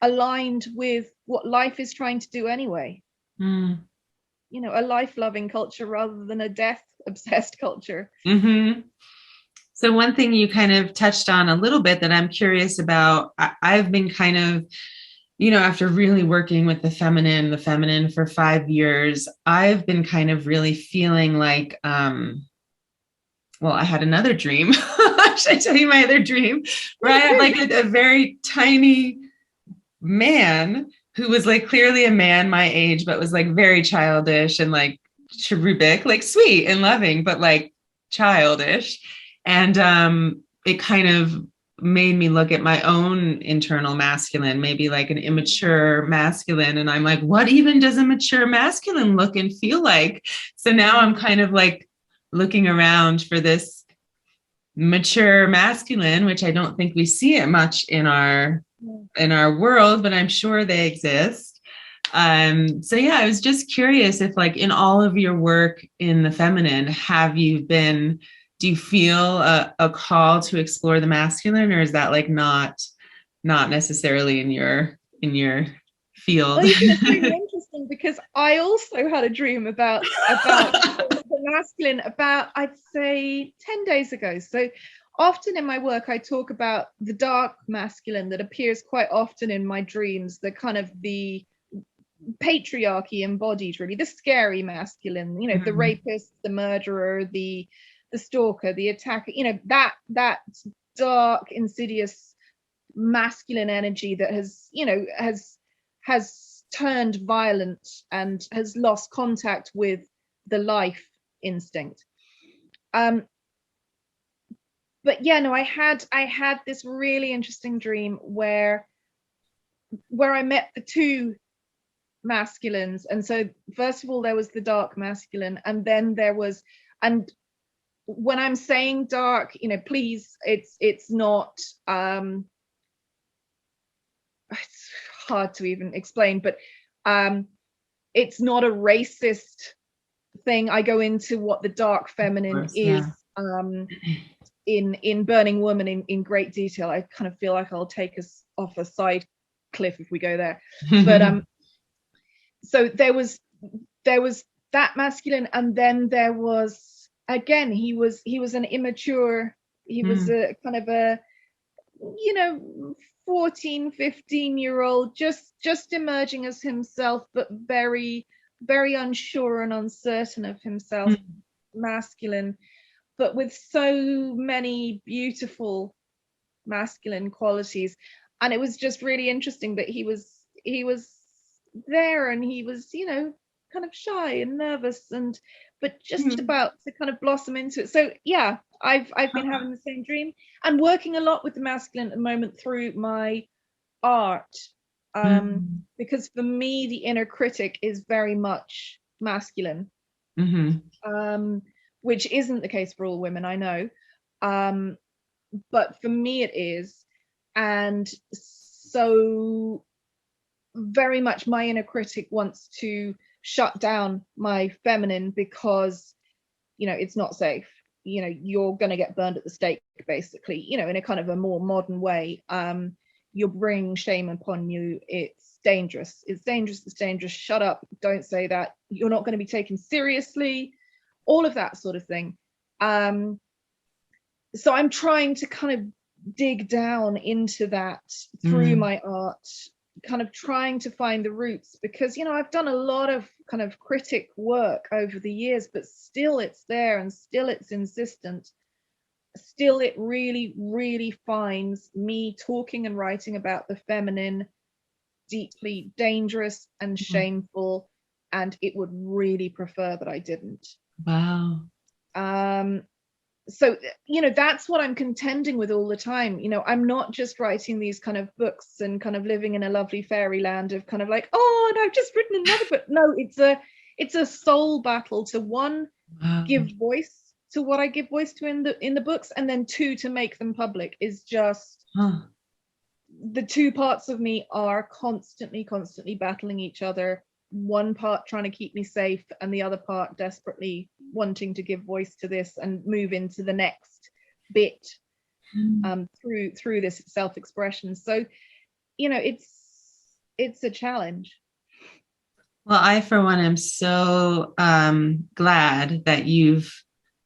aligned with what life is trying to do anyway. A life-loving culture rather than a death-obsessed culture. So one thing you kind of touched on a little bit that I'm curious about, I've been kind of, after really working with the feminine for 5 years, I've been kind of really feeling like, I had another dream. Should I tell you my other dream? Where I had like a very tiny man who was like clearly a man my age, but was like very childish and like cherubic, like sweet and loving, but like childish. And it kind of made me look at my own internal masculine, maybe like an immature masculine. And I'm like, what even does a mature masculine look and feel like? So now I'm kind of like looking around for this mature masculine, which I don't think we see it much in our world, but I'm sure they exist. So yeah, I was just curious if, like, in all of your work in the feminine, do you feel a call to explore the masculine, or is that like not necessarily in your field? Well, it's really interesting because I also had a dream about the masculine about, I'd say, 10 days ago. So often in my work, I talk about the dark masculine that appears quite often in my dreams, the kind of the patriarchy embodied, really, the scary masculine, you know, the rapist, the murderer, the stalker, the attacker, you know, that dark, insidious masculine energy that has, you know, has turned violent and has lost contact with the life instinct. But yeah, no, I had this really interesting dream where I met the two masculines. And so first of all, there was the dark masculine, and then there was, and when I'm saying dark, you know, please, it's not it's hard to even explain, but it's not a racist thing. I go into what the dark feminine is, in Burning Woman in great detail. I kind of feel like I'll take us off a side cliff if we go there. But so there was that masculine, and then there was, again, he was an immature, he was a kind of a, you know, 14, 15-year-old, just emerging as himself, but very, very unsure and uncertain of himself, masculine, but with so many beautiful masculine qualities. And it was just really interesting that he was there, and he was, you know, kind of shy and nervous, and but just about to kind of blossom into it. So yeah, I've been having the same dream and working a lot with the masculine at the moment through my art, because for me the inner critic is very much masculine, which isn't the case for all women, I know, but for me it is. And so very much my inner critic wants to shut down my feminine because, you know, it's not safe, you know, you're going to get burned at the stake, basically, you know, in a kind of a more modern way. You're bringing shame upon you, it's dangerous, shut up, don't say that, you're not going to be taken seriously, all of that sort of thing. So I'm trying to kind of dig down into that through my art, kind of trying to find the roots, because, you know, I've done a lot of kind of critic work over the years, but still it's there, and still it's insistent, still it really, really finds me talking and writing about the feminine deeply dangerous and shameful, and it would really prefer that I didn't. Wow. So, you know, that's what I'm contending with all the time. You know, I'm not just writing these kind of books and kind of living in a lovely fairyland of kind of like, oh, and I've just written another book. No, it's a soul battle to, one, give voice to what I give voice to in the books, and then two, to make them public. Is just the two parts of me are constantly battling each other. One part trying to keep me safe, and the other part desperately wanting to give voice to this and move into the next bit through this self-expression. So, you know, it's a challenge. Well, I, for one, am so glad that you've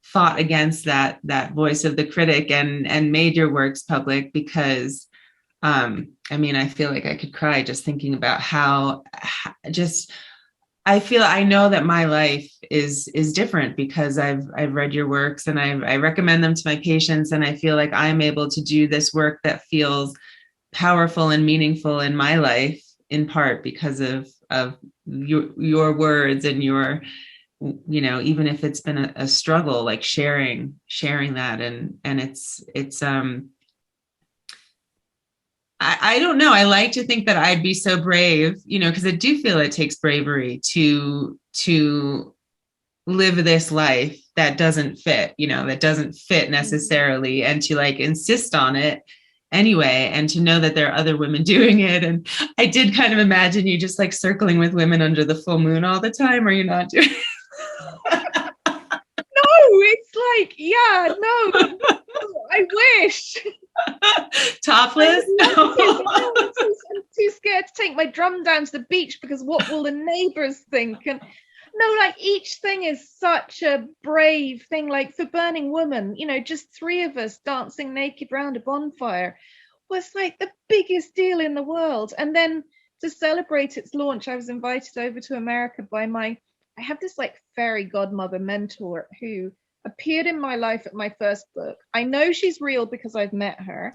fought against that voice of the critic and made your works public, because I mean, I feel like I could cry just thinking about how I know that my life is different because I've read your works, and I recommend them to my patients, and I feel like I'm able to do this work that feels powerful and meaningful in my life, in part because of your words and your, you know, even if it's been a struggle, like sharing that, and it's I don't know. I like to think that I'd be so brave, because I do feel it takes bravery to live this life that doesn't fit, that doesn't fit necessarily, and to like insist on it anyway, and to know that there are other women doing it. And I did kind of imagine you just like circling with women under the full moon all the time. Are you not doing No, it's like, yeah, no, I wish. topless? I'm too scared to take my drum down to the beach because what will the neighbors think? And no, like each thing is such a brave thing. Like for Burning Woman, just 3 of us dancing naked round a bonfire was like the biggest deal in the world. And then to celebrate its launch, I was invited over to America by I have this like fairy godmother mentor who appeared in my life at my first book. I know she's real because I've met her.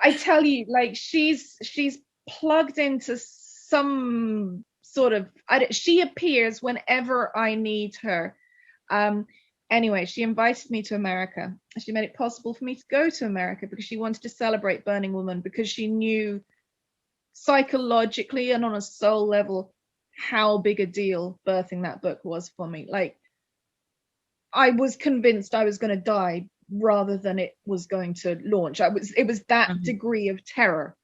I tell you, like she's plugged into some sort of, she appears whenever I need her. Anyway, she invited me to America. She made it possible for me to go to America because she wanted to celebrate Burning Woman, because she knew psychologically and on a soul level how big a deal birthing that book was for me. Like I was convinced I was going to die rather than it was going to launch. It was that degree of terror.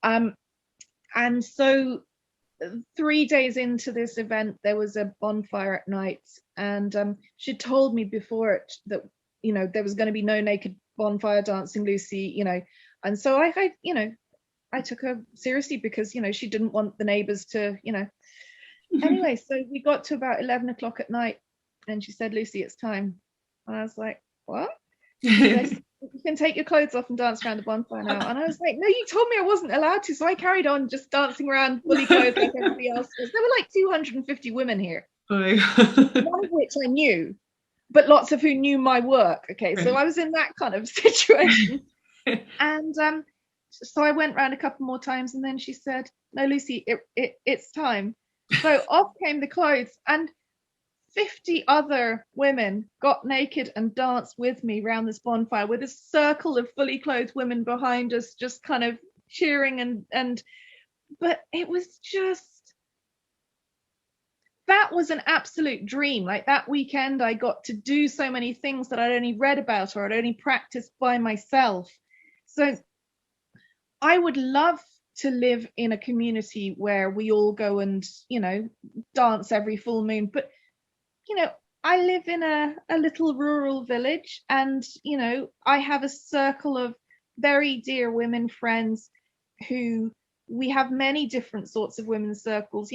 And so 3 days into this event, there was a bonfire at night, and she told me before it that there was going to be no naked bonfire dancing, Lucy. And so I took her seriously because she didn't want the neighbors to Anyway, so we got to about 11 o'clock at night, and she said, "Lucy, it's time." And I was like, "What?" Said, "You can take your clothes off and dance around the bonfire now." And I was like, "No, you told me I wasn't allowed to." So I carried on just dancing around fully clothed like everybody else was. There were like 250 women here, none of which I knew, but lots of who knew my work. Okay, so I was in that kind of situation. And so I went round a couple more times, and then she said, "No, Lucy, it's time." So off came the clothes, and 50 other women got naked and danced with me around this bonfire with a circle of fully clothed women behind us, just kind of cheering but it was just, that was an absolute dream. Like that weekend I got to do so many things that I'd only read about or I'd only practiced by myself. So I would love to live in a community where we all go and dance every full moon, but I live in a little rural village, and I have a circle of very dear women friends who, we have many different sorts of women's circles,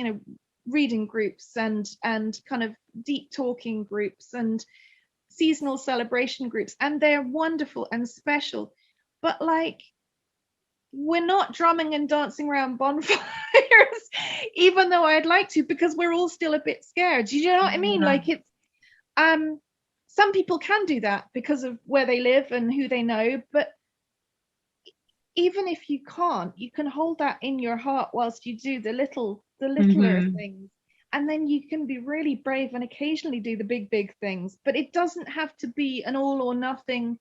reading groups and kind of deep talking groups and seasonal celebration groups, and they're wonderful and special, but like we're not drumming and dancing around bonfires, even though I'd like to, because we're all still a bit scared. Do you know what I mean? Like it's, some people can do that because of where they live and who they know, but even if you can't, you can hold that in your heart whilst you do the littler things, and then you can be really brave and occasionally do the big things. But it doesn't have to be an all or nothing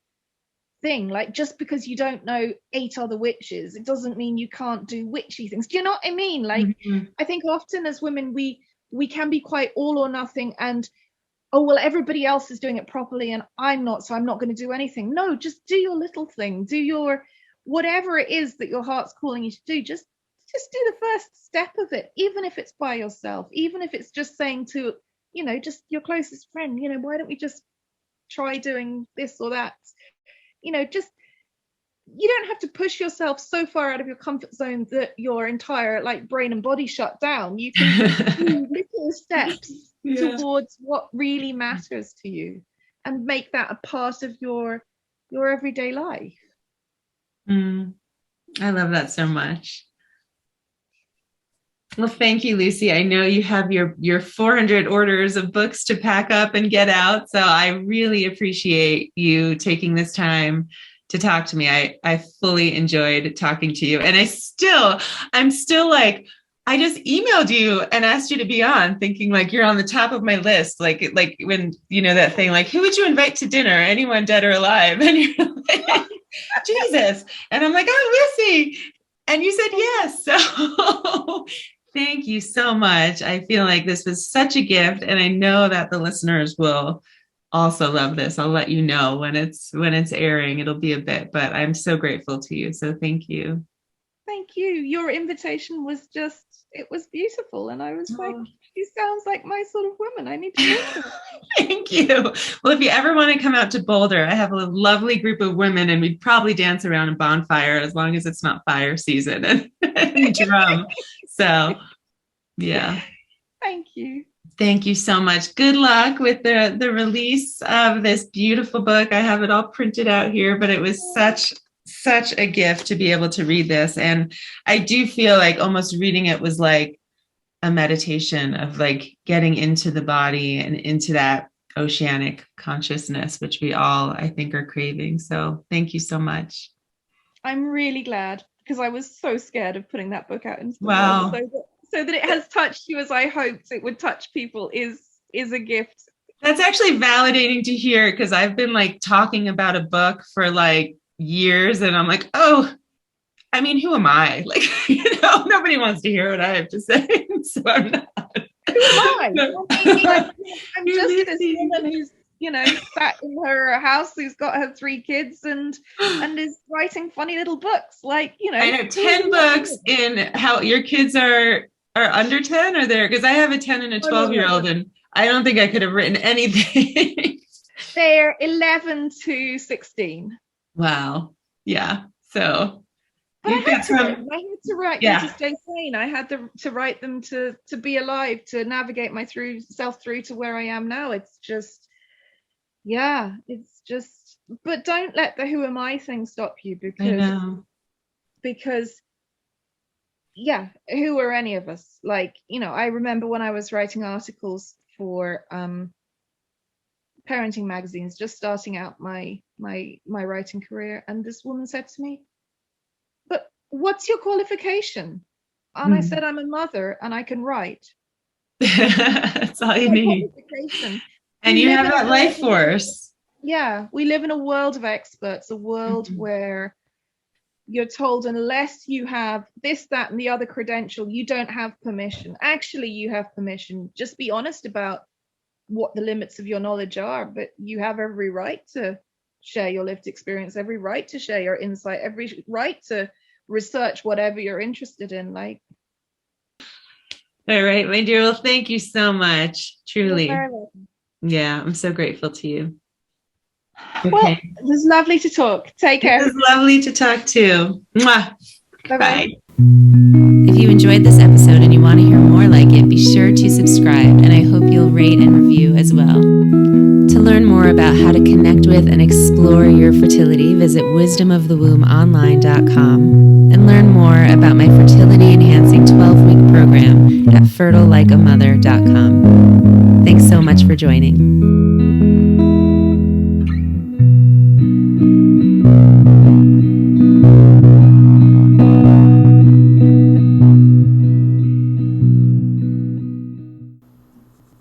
thing. Like just because you don't know 8 other witches, it doesn't mean you can't do witchy things. Do you know what I mean? Like I think often as women we can be quite all or nothing, and oh well, everybody else is doing it properly and I'm not, so I'm not going to do anything. No, just do your little thing, do your whatever it is that your heart's calling you to do. Just do the first step of it, even if it's by yourself, even if it's just saying to just your closest friend, why don't we just try doing this or that. Just, you don't have to push yourself so far out of your comfort zone that your entire like brain and body shut down. You can do little steps towards what really matters to you and make that a part of your everyday life. I love that so much. Well, thank you, Lucy. I know you have your 400 orders of books to pack up and get out. So I really appreciate you taking this time to talk to me. I fully enjoyed talking to you. And I'm still like I just emailed you and asked you to be on, thinking like you're on the top of my list. Like when, you know, that thing, like, who would you invite to dinner? Anyone dead or alive? And you're like, Jesus. And I'm like, oh, Lucy. And you said yes. So thank you so much. I feel like this was such a gift. And I know that the listeners will also love this. I'll let you know when it's airing. It'll be a bit, but I'm so grateful to you. So thank you. Thank you. Your invitation was just, it was beautiful. And I was like, she sounds like my sort of woman. I need to talk to her. Thank you. Well, if you ever want to come out to Boulder, I have a lovely group of women and we'd probably dance around a bonfire as long as it's not fire season and drum. So, yeah. Thank you. Thank you so much. Good luck with the release of this beautiful book. I have it all printed out here, but it was such a gift to be able to read this. And I do feel like almost reading it was like a meditation of like getting into the body and into that oceanic consciousness, which we all, I think, are craving. So thank you so much. I'm really glad, because I was so scared of putting that book out into the world. So that it has touched you as I hoped it would touch people is a gift. That's actually validating to hear, because I've been like talking about a book for like years and I'm like, oh, I mean, who am I? Like, you know, nobody wants to hear what I have to say. So I'm not. Who am I? I'm just this woman who's, you know, sat in her house, who's got her 3 kids and is writing funny little books. Like, you know, I know 10 books in how your kids are under 10 or there, because I have a 10 and a 12-year-old and I don't think I could have written anything. They're 11 to 16. Wow. Yeah. So but I had to write them to stay sane. I had to write them to be alive, to navigate myself through to where I am now. It's just, but don't let the who am I thing stop you, because who are any of us? Like, you know, I remember when I was writing articles for parenting magazines, just starting out my writing career, and this woman said to me, but what's your qualification? And I said, I'm a mother and I can write. That's all you need. And you have that life force. Yeah, we live in a world of experts, a world where you're told unless you have this, that, and the other credential, you don't have permission. Actually, you have permission. Just be honest about what the limits of your knowledge are, but you have every right to share your lived experience, every right to share your insight, every right to research whatever you're interested in. Like, all right, my dear. Well, thank you so much. Truly. You're very welcome. Yeah, I'm so grateful to you. Okay. Well, it was lovely to talk. Take care. It was lovely to talk too. Mwah. Bye-bye. If you enjoyed this episode and you want to hear more like it, be sure to subscribe, and I hope you'll rate and review as well. To learn more about how to connect with and explore your fertility, visit wisdomofthewomb.online.com and learn more about my fertility enhancing 12-week program at fertilelikeamother.com. Thanks so much for joining.